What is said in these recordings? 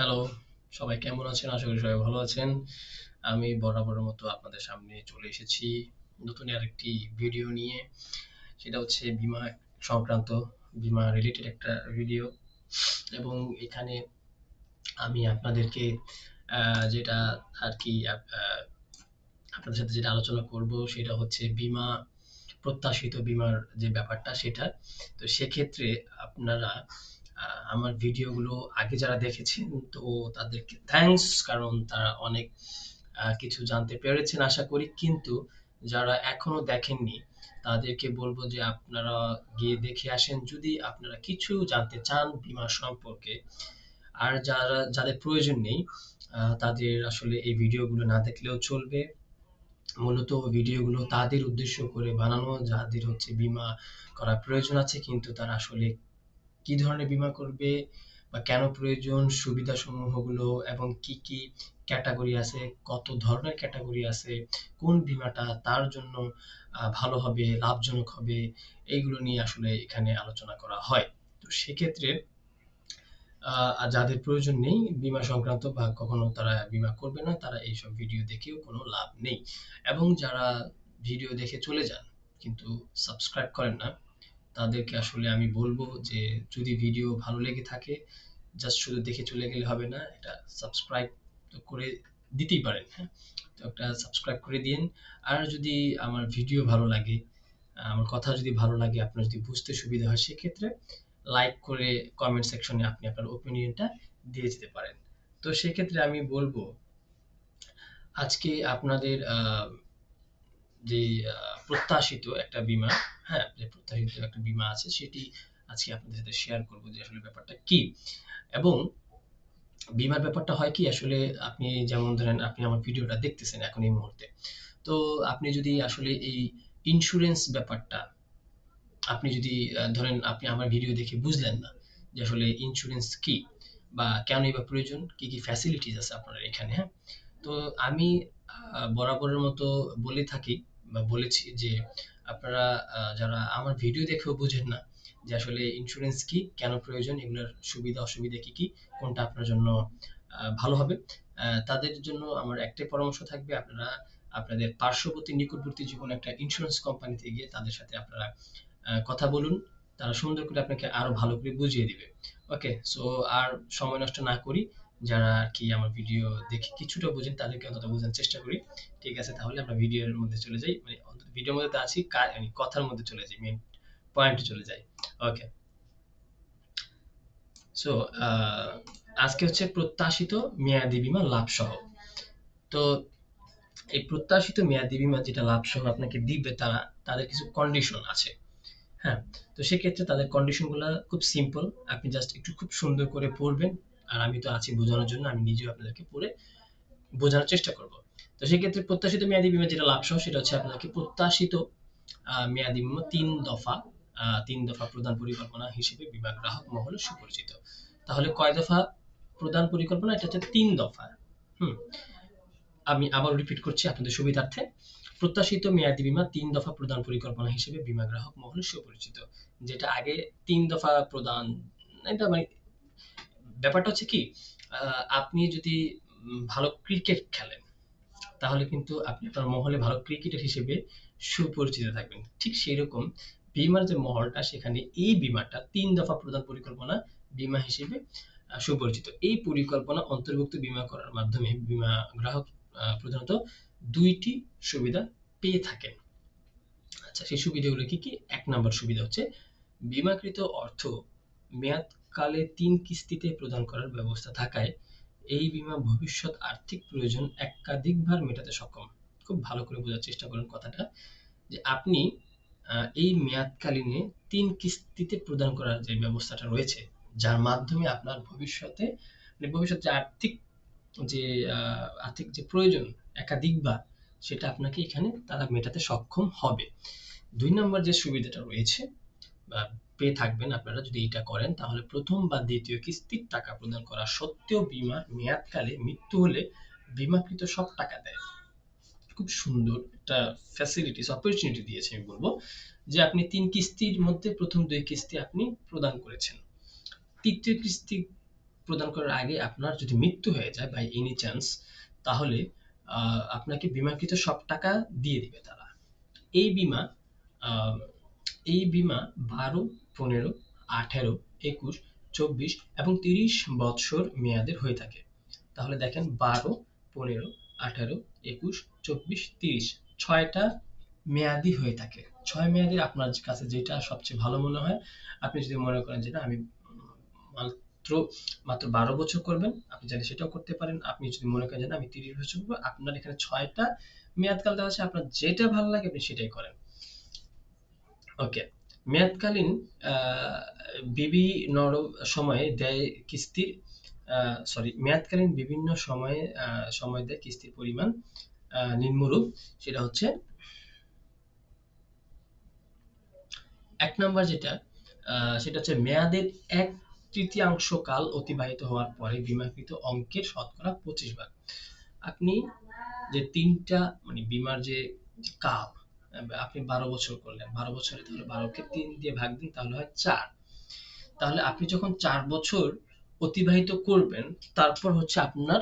Hello, সবাই কেমন আছেন? আশা করি সবাই ভালো আছেন। আমি বরাবরের মতো আপনাদের সামনে চলে এসেছি নতুন আরেকটি ভিডিও নিয়ে। সেটা হচ্ছে বীমা সংক্রান্ত, বীমা রিলেটেড একটা ভিডিও। এবং এখানে আমি আপনাদেরকে যেটা আরকি আপনাদের সাথে যেটা আলোচনা করব সেটা হচ্ছে বীমা, প্রত্যাশিত বীমার যে ব্যাপারটা সেটা। তো সেক্ষেত্রে আপনারা আমার ভিডিওগুলো আগে যারা দেখেছেন তো তাদেরকে থ্যাংকস, কারণ তারা অনেক কিছু জানতে পেরেছেন আশা করি। কিন্তু যারা এখনো দেখেননি তাদেরকে বলবো যে আপনারা গিয়ে দেখে আসেন যদি আপনারা কিছু জানতে চান বীমা সম্পর্কে। আর যাদের প্রয়োজন নেই তাদের আসলে এই ভিডিওগুলো না দেখলেও চলবে। মূলত ভিডিওগুলো তাদের উদ্দেশ্য করে বানানো যাদের হচ্ছে বীমা করার প্রয়োজন আছে, কিন্তু তারা আসলে কি ধরনের বীমা করবে বা কেন প্রয়োজন, সুবিধাসমূহগুলো এবং কি কি ক্যাটাগরি আছে, কত ধরনের ক্যাটাগরি আছে, কোন বীমাটা তার জন্য ভালো হবে, লাভজনক হবে, এইগুলো নিয়ে আসলে এখানে আলোচনা করা হয়। তো সেক্ষেত্রে আর যাদের প্রয়োজন নেই বীমা সংক্রান্ত বা কখনো তারা বীমা করবে না, তারা এইসব ভিডিও দেখেও কোনো লাভ নেই। এবং যারা ভিডিও দেখে চলে যান কিন্তু সাবস্ক্রাইব করেন না, তাদেরকে আসলে আমি বলবো যে যদি ভিডিও ভালো লেগে থাকে জাস্ট শুধু দেখে চলে গেলে হবে না, এটা সাবস্ক্রাইব তো করে দিতেই পারেন, হ্যাঁ? তো একটা সাবস্ক্রাইব করে দিন। আর যদি আমার ভিডিও ভালো লাগে, আমার কথা যদি ভালো লাগে, আপনার যদি বুঝতে সুবিধা হয়, সেক্ষেত্রে লাইক করে কমেন্ট সেকশনে আপনি আপনার ওপিনিয়নটা দিয়ে যেতে পারেন। তো সেক্ষেত্রে আমি বলবো আজকে আপনাদের যে প্রত্যাশিত একটা বীমা, হ্যাঁ, যে প্রত্যাশিত একটা বীমা আছে সেটি আজকে আপনাদের সাথে শেয়ার করব যে আসলে ব্যাপারটা কি। এবং বীমার ব্যাপারটা হয় কি আসলে, আপনি যেমন ধরেন আপনি আমার ভিডিওটা দেখতেছেন এখন এই মুহূর্তে। তো আপনি যদি আসলে এই ইন্স্যুরেন্স ব্যাপারটা আপনি যদি ধরেন আপনি আমার ভিডিও দেখে বুঝলেন না যে আসলে ইন্স্যুরেন্স কি বা কেনই বা প্রয়োজন, কি কি ফ্যাসিলিটিস আছে আপনার এখানে, হ্যাঁ? তো আমি বরাবরের মতো বলে থাকি বা বলেছি যে আপনারা যারা আমার ভিডিও দেখেও বুঝেন না যে আসলে ইন্স্যুরেন্স কি, কেন প্রয়োজন, এগুলোর সুবিধা অসুবিধা কি কি, কোনটা আপনার জন্য ভালো হবে, তাদের জন্য আমার একটাই পরামর্শ থাকবে, আপনারা আপনাদের পার্শ্ববর্তী নিকটবর্তী যে কোনো একটা ইন্স্যুরেন্স কোম্পানিতে গিয়ে তাদের সাথে আপনারা কথা বলুন। তারা সুন্দর করে আপনাকে আরো ভালো করে বুঝিয়ে দিবে। ওকে, সো আর সময় নষ্ট না করি, যারা আর কি আমার ভিডিও দেখে কিছুটা বোঝেন তাদেরকে অন্তত বোঝানোর চেষ্টা করি। ঠিক আছে, তাহলে আমরা ভিডিওর মধ্যে চলে যাই, মানে অন্তত ভিডিওর মধ্যে তো আছি, মানে কথার মধ্যে চলে যাই, মেন পয়েন্টে চলে যাই। ওকে, সো আজকে হচ্ছে প্রত্যাশিত মেয়াদি বীমা লাভ সহ। তো এই প্রত্যাশিত মেয়াদি বীমা যেটা লাভ সহ আপনাকে দিবে, তাদের কিছু কন্ডিশন আছে, হ্যাঁ? তো সেক্ষেত্রে তাদের কন্ডিশন গুলা খুব সিম্পল। আপনি জাস্ট একটু খুব সুন্দর করে পড়বেন। আর আমি তো আছি বোঝানোর জন্য, আমি নিজেও আপনাদেরকে পড়ে বোঝানোর চেষ্টা করব। তো সেক্ষেত্রে প্রত্যাশিত মেয়াদি বীমা যেটা লাভ সহ সেটা হচ্ছে আপনাকে প্রত্যাশিত মেয়াদি বীমা ৩ দফা প্রদান পরিকল্পনা হিসেবে বীমা গ্রাহক মহলে সুপরিচিত। তাহলে কয় দফা প্রদান পরিকল্পনা? এটা হচ্ছে ৩ দফা। হুম? আমি আবার রিপিট করছি আপনাদের সুবিধার্থে। প্রত্যাশিত মেয়াদি বীমা ৩ দফা প্রদান পরিকল্পনা হিসেবে বীমা গ্রাহক মহলে সুপরিচিত। যেটা আগে ৩ দফা প্রদান, এটা মানে ব্যাপারটা হচ্ছে কি, আপনি যদি ভালো ক্রিকেট খেলেন তাহলে কিন্তু আপনি আপনার মহলে ভালো ক্রিকেটার হিসেবে সুপরিচিত থাকবেন। ঠিক সেইরকম বীমার যে মহলটা সেখানে এই বীমাটা ৩ দফা প্রদান পরিকল্পনা বীমা হিসেবে সুপরিচিত। এই পরিকল্পনা অন্তর্ভুক্ত বীমা করার মাধ্যমে বীমা গ্রাহক প্রধানত ২ টি সুবিধা পেয়ে থাকেন। আচ্ছা, সেই সুবিধাগুলো কি কি? ১ নাম্বার সুবিধা হচ্ছে বীমাকৃত অর্থ মেয়াদকালে ৩ কিস্তিতে প্রদান করার ব্যবস্থা থাকায় এই বীমা ভবিষ্যৎ আর্থিক প্রয়োজন একাধিকবার মেটাতে সক্ষম। খুব ভালো করে বোঝার চেষ্টা করুন কথাটা, যে আপনি এই মেয়াদকালীনে ৩ কিস্তিতে প্রদান করার যে ব্যবস্থাটা রয়েছে, যার মাধ্যমে আপনার ভবিষ্যতে মানে ভবিষ্যৎ যে যে আর্থিক যে প্রয়োজন একাধিকবার, সেটা আপনাকে এখানে তারা মেটাতে সক্ষম হবে। ২ নম্বর যে সুবিধাটা রয়েছে বা পেয়ে থাকবেন আপনারা যদি এটা করেন, তাহলে ১ম বা ২য় কিস্তির টাকা প্রদান করা সত্ত্বেও বীমার মেয়াদকালে মৃত্যু হলে বীমাকৃত সব টাকা দেয়। খুব সুন্দর একটা ফ্যাসিলিটিস, অপরচুনিটি দিয়েছে আমি বলব, যে আপনি ৩ কিস্তির মধ্যে ১ম ২ কিস্তি আপনি প্রদান করেছেন। ৩য় কিস্তি প্রদান করার আগে আপনার যদি মৃত্যু হয়ে যায় বাই এনি চান্স, তাহলে আপনাকে বিমাকৃত সব টাকা দিয়ে দিবে তারা। এই বীমা আহ, এই বীমা 12, 15, 18, 21, 24 এবং 30 বছর মেয়াদের হয়ে থাকে। তাহলে দেখেন 12, 15, 18, 21, 24, 30 ছয়টা মেয়াদি হয়ে থাকে। 6 মেয়াদির আপনার কাছে যেটা সবচেয়ে ভালো মনে হয়, আপনি যদি মনে করেন যেটা আমি মাত্র মাত্র 12 বছর করবেন, আপনি চাইলে সেটাও করতে পারেন। আপনি যদি মনে করেন যে আমি 30 বছর করবো, আপনার এখানে 6টা মেয়াদকাল দেওয়া আছে, আপনার যেটা ভালো লাগে আপনি সেটাই করেন। ওকে, মেয়াদকালীন বিভিন্ন সময়ে দেয় কিস্তির মেয়াদকালীন বিভিন্ন সময়ে সময় দেয় কিস্তির পরিমাণ নিম্নরূপ। সেটা হচ্ছে 1 নাম্বার যেটা, সেটা হচ্ছে মেয়াদের 1/3 কাল অতিবাহিত হওয়ার পরে বিমাকৃত অঙ্কের শতকরা 25 ভাগ। আপনি যে 3টা মানে বীমার যে কাল, আপনি 12 বছর করলেন, 12 বছরে তাহলে 12কে 3 দিয়ে ভাগ দিন, তাহলে হয় 4। তাহলে আপনি যখন 4 বছর অতিবাহিত করবেন, তারপর হচ্ছে আপনার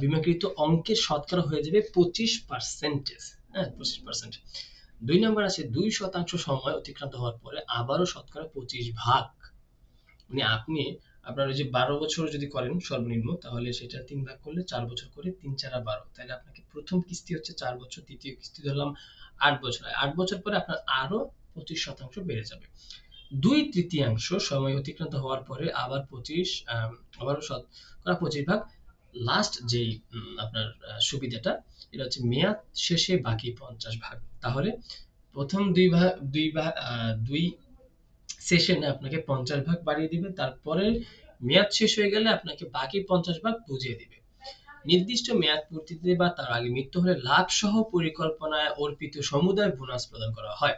বিমাকৃত অঙ্কের শতকরা হয়ে যাবে 25%। হ্যাঁ, 25%। 2 নাম্বার আছে 2% সময় অতিক্রান্ত হওয়ার পরে আবারও শতকরা 25 ভাগ। মানে আপনি আপনার ওই যে 12 বছর যদি করেন সর্বনিম্ন, তাহলে সেটা 3 ভাগ করলে 4 বছর করে 3 4 12। তাহলে আপনাকে প্রথম কিস্তি হচ্ছে 4 বছর, দ্বিতীয় কিস্তি ধরলাম 8 বছর। 8 বছর পরে আপনার আরো 25% বেড়ে যাবে। 2/3 সময় অতিক্রান্ত হওয়ার পরে আবার 25 আবারও শতকরা 25 ভাগ। লাস্ট যেই আপনার সুবিধাটা, এটা হচ্ছে মেয়াদ শেষে বাকি 50 ভাগ। তাহলে প্রথম দুই সেশনে আপনাকে 50 ভাগ বাড়িয়ে দিবে, তারপরে মেয়াদ শেষ হয়ে গেলে আপনাকে বাকি 50 ভাগ বুঝিয়ে দিবে। নির্দিষ্ট মেয়াদ পূর্তিতে বা তার আগে মৃত্যু হলে লাভ সহ পরিকল্পনায় অর্পিত সমুদায় বোনাস প্রদান করা হয়।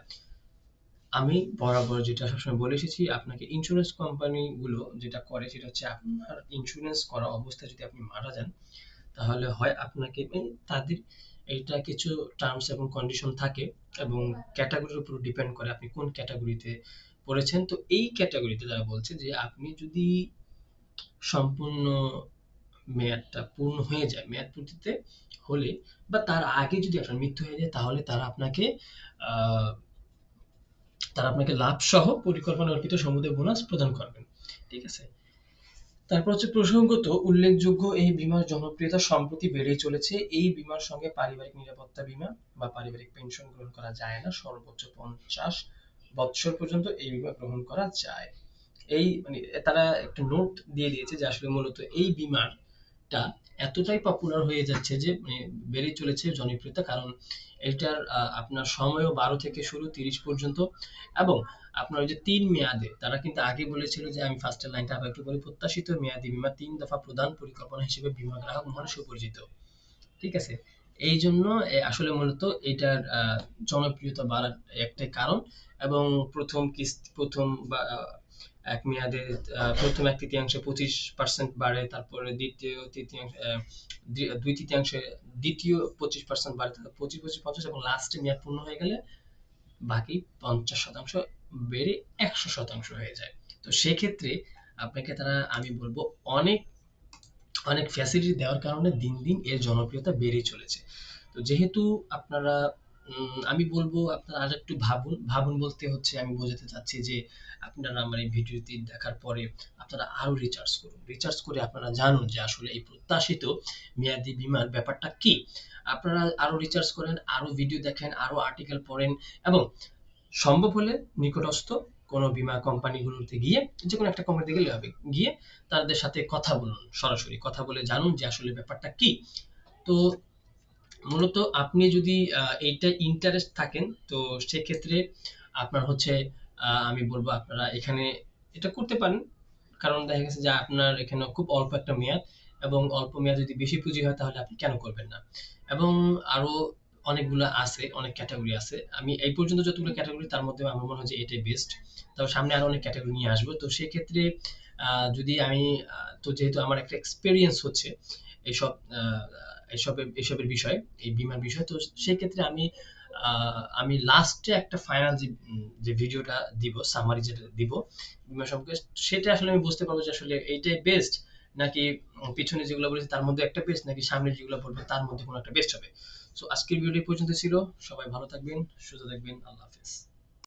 আমি বরাবর যেটা সবসময় বলে এসেছি, আপনাকে ইন্স্যুরেন্স কোম্পানি গুলো যেটা করে সেটা হচ্ছে আপনার ইন্স্যুরেন্স করা অবস্থায় যদি আপনি মারা যান, তাহলে হয় আপনাকে তাদের এইটা কিছু টার্মস এবং কন্ডিশন থাকে এবং ক্যাটাগরির উপর ডিপেন্ড করে আপনি কোন ক্যাটাগরিতে পড়েছেন। তো এই ক্যাটাগরিতে তারা বলছে যে আপনি যদি সম্পূর্ণ মেয়াদটা পূর্ণ হয়ে যায়, মেয়াদ পূর্তিতে হলে বা তার আগে যদি আপনার মৃত্যু হয়ে যায়, তাহলে আহ তারা আপনাকে লাভ সহ পরিকল্পনা অর্পিত সমুদায় বোনাস প্রদান করবেন। ঠিক আছে? তারপর হচ্ছে প্রসঙ্গত উল্লেখযোগ্য এই বীমার জনপ্রিয়তা সম্প্রতি বেড়েই চলেছে। এই বীমার সঙ্গে পারিবারিক নিরাপত্তা বীমা বা পারিবারিক পেনশন গ্রহণ করা যায় না। সর্বোচ্চ 50 বৎসর পর্যন্ত এই বীমা গ্রহণ করা যায়। এই মানে তারা একটা নোট দিয়ে দিয়েছে যে আসলে মূলত এই বীমারটা এতটাই পপুলার হয়ে যাচ্ছে যে বেড়ে চলেছে জনপ্রিয়তা, কারণ এটার আপনার সময়ও 12 থেকে শুরু 30 পর্যন্ত, এবং আপনার ওই যে 3 মেয়াদে তারা কিন্তু আগে বলেছিল যে আমি ফার্স্টের লাইনটা আবার একটু বলি, প্রত্যাশিত মেয়াদি বীমা 3 দফা প্রদান পরিকল্পনা হিসেবে বীমা গ্রাহক মহলে সুপরিচিত। ঠিক আছে? এই জন্য আসলে মূলত এটার জনপ্রিয়তা বাড়ার একটাই কারণ। এবং প্রথম বা এক মেয়াদে প্রথম 1/3 25% বাড়ে, তারপরে দ্বিতীয় তৃতীয়াংশ 2/3 দ্বিতীয় 25% বাড়ে, 25 এবং লাস্টে মেয়াদ পূর্ণ হয়ে গেলে বাকি 50% বেড়ে 100% হয়ে যায়। তো সেক্ষেত্রে আপনাকে তারা আমি বলবো অনেক অনেক ফ্যাসিলিটি দেওয়ার কারণে দিন দিন এর জনপ্রিয়তা বেড়েই চলেছে। তো যেহেতু আপনারা আমি বলবো আপনারা আর একটু ভাবুন। ভাবুন বলতে হচ্ছে আমি বোঝাতে চাচ্ছি যে আপনারা আমার এই ভিডিওটি দেখার পরে আপনারা আরো রিসার্চ করুন। রিসার্চ করে আপনারা জানুন যে আসলে এই প্রত্যাশিত মেয়াদি বীমার ব্যাপারটা কি। আপনারা আরো রিসার্চ করেন, আরো ভিডিও দেখেন, আরো আর্টিকেল পড়েন এবং সম্ভব হলে নিকটস্থ কোনো বীমা কোম্পানিগুলোতে গিয়ে, যেকোনো একটা কোম্পানিতে গেলে হবে, গিয়ে তাদের সাথে কথা বলুন, সরাসরি কথা বলে জানুন যে আসলে ব্যাপারটা কি। তো মূলত আপনি যদি এইটায় ইন্টারেস্ট থাকেন, তো সেক্ষেত্রে আপনার হচ্ছে আমি বলবো আপনারা এখানে এটা করতে পারেন। কারণ দেখা গেছে যে আপনার এখানে খুব অল্প একটা মেয়াদ, এবং অল্প মেয়াদ যদি বেশি পুঁজি হয় তাহলে আপনি কেন করবেন না। এবং আরো অনেকগুলো আছে, অনেক ক্যাটাগরি আছে। আমি এই পর্যন্ত যতগুলো ক্যাটাগরি, তার মধ্যে আমার মনে হয় যে এটাই বেস্ট। তবে সামনে আরো অনেক ক্যাটাগরি নিয়ে আসবো। তো সেক্ষেত্রে যদি আমি তো যেহেতু আমার একটা এক্সপেরিয়েন্স হচ্ছে এইসব এসবের বিষয়, এই বীমার বিষয়, তো সেই ক্ষেত্রে আমি লাস্টে একটা ফাইনাল যে ভিডিওটা দিব, সামারি যেটা দিব বীমা সম্পর্কে, সেটা আসলে আমি বুঝতে পারবো যে আসলে এইটাই বেস্ট নাকি পিছনে যেগুলো বলেছি তার মধ্যে একটা বেস্ট, নাকি সামনে যেগুলো বলবো তার মধ্যে কোনো একটা বেস্ট হবে। সো আজকের ভিডিও এই পর্যন্ত ছিল। সবাই ভালো থাকবেন, সুস্থ থাকবেন। আল্লাহ হাফেজ।